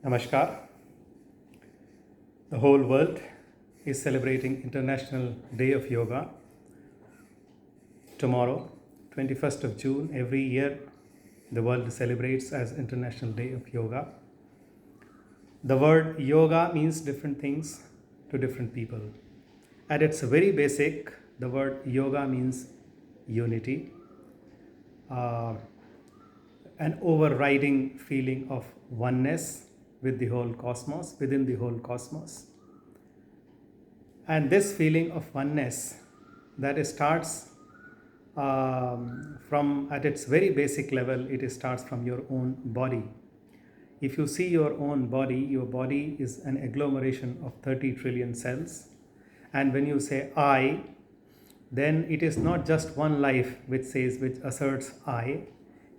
Namaskar. The whole world is celebrating International Day of Yoga. Tomorrow, 21st of June, every year the world celebrates as International Day of Yoga. The word yoga means different things to different people. At its very basic, the word yoga means unity, uh, an overriding feeling of oneness with the whole cosmos, within the whole cosmos. And this feeling of oneness that starts from at its very basic level, it starts from your own body. If you see your own body, your body is an agglomeration of 30 trillion cells. And when you say I, then it is not just one life which asserts I.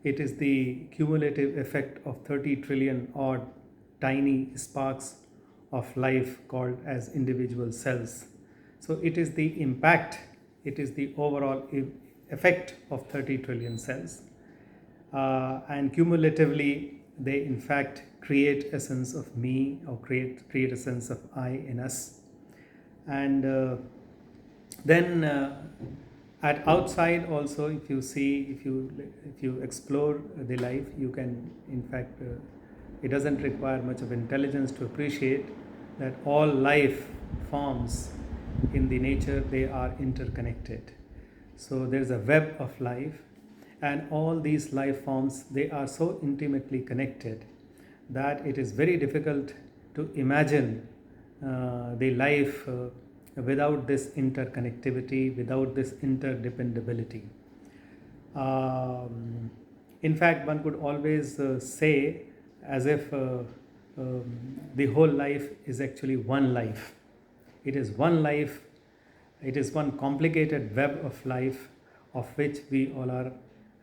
It is the cumulative effect of 30 trillion odd tiny sparks of life called as individual cells. So it is the impact, it is the overall effect of 30 trillion cells. And cumulatively, they in fact create a sense of me, or create a sense of I in us. And then at outside also, if you see, if you explore the life, you can in fact it doesn't require much of intelligence to appreciate that all life forms in the nature, they are interconnected. So there's a web of life, and all these life forms, they are so intimately connected that it is very difficult to imagine the life without this interconnectivity, without this interdependability. In fact, one could always say as if the whole life is actually one life. It is one life, it is one complicated web of life of which we all are,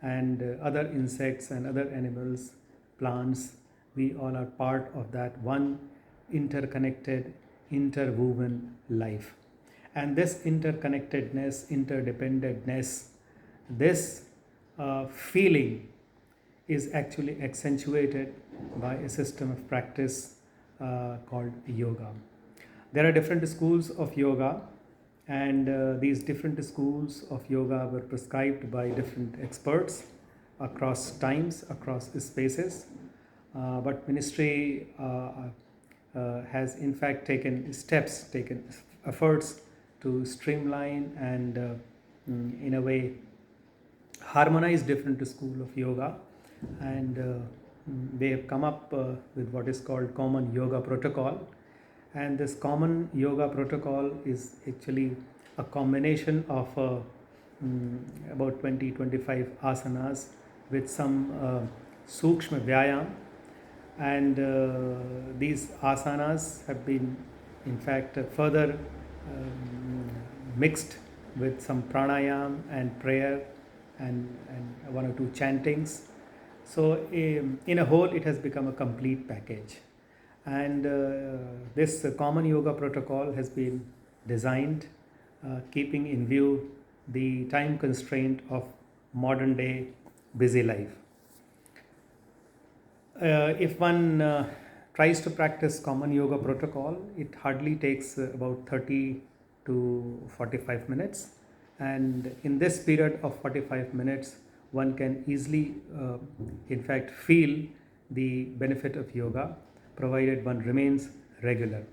and other insects and other animals, plants, we all are part of that one interconnected, interwoven life. And this interconnectedness, interdependentness, this feeling is actually accentuated by a system of practice called yoga. There are different schools of yoga, and these different schools of yoga were prescribed by different experts across times, across spaces. But ministry has in fact taken efforts to streamline and in a way harmonize different schools of yoga, and they have come up with what is called common yoga protocol. And this common yoga protocol is actually a combination of about 20-25 asanas with some sukshma vyayam, and these asanas have been in fact further mixed with some pranayam and prayer and one or two chantings. So in a whole, it has become a complete package. And this common yoga protocol has been designed keeping in view the time constraint of modern day busy life. If one tries to practice common yoga protocol, it hardly takes about 30 to 45 minutes. And in this period of 45 minutes, one can easily, in fact, feel the benefit of yoga, provided one remains regular.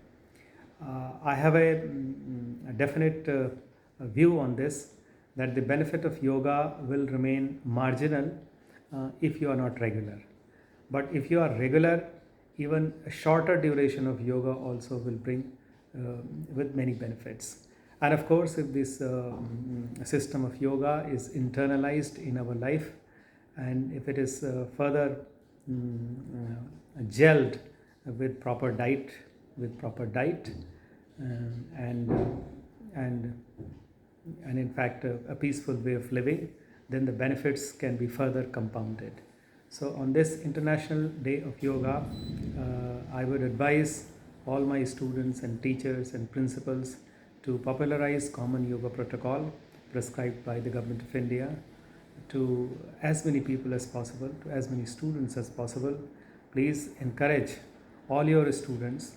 I have a definite view on this, that the benefit of yoga will remain marginal if you are not regular. But if you are regular, even a shorter duration of yoga also will bring with many benefits. And of course, if this system of yoga is internalized in our life, and if it is further gelled with proper diet, and in fact a peaceful way of living, then the benefits can be further compounded. So on this International Day of Yoga, I would advise all my students and teachers and principals to popularize common yoga protocol prescribed by the Government of India to as many people as possible, to as many students as possible. Please encourage all your students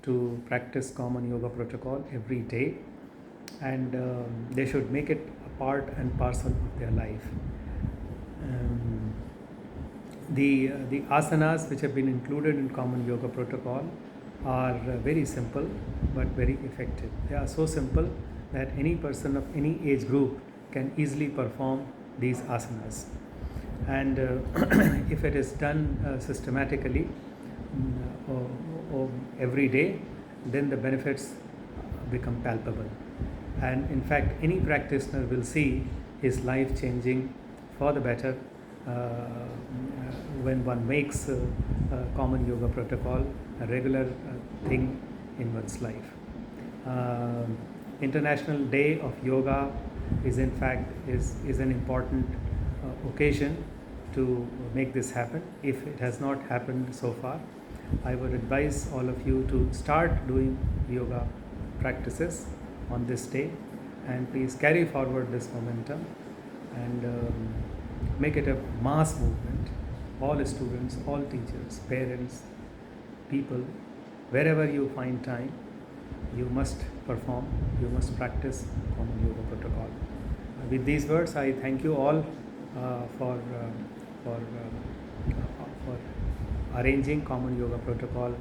to practice common yoga protocol every day, and they should make it a part and parcel of their life. Um, the asanas which have been included in common yoga protocol are very simple but very effective. They are so simple that any person of any age group can easily perform these asanas, and if it is done systematically or every day, then the benefits become palpable, and in fact any practitioner will see his life changing for the better when one makes common yoga protocol a regular thing in one's life. International Day of Yoga is in fact is an important occasion to make this happen. If it has not happened so far, I would advise all of you to start doing yoga practices on this day, and please carry forward this momentum and make it a mass movement. All students, all teachers, parents, people, wherever you find time, you must perform, you must practice common yoga protocol. With these words, I thank you all for arranging common yoga protocol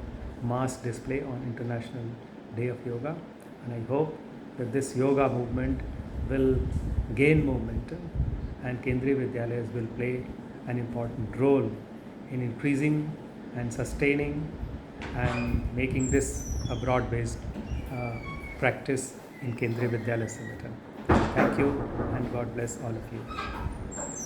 mass display on International Day of Yoga, and I hope that this yoga movement will gain momentum and Kendriya Vidyalayas will play an important role in increasing and sustaining and making this a broad-based practice in Kendriya Vidyalaya Sangathan. Thank you, and God bless all of you.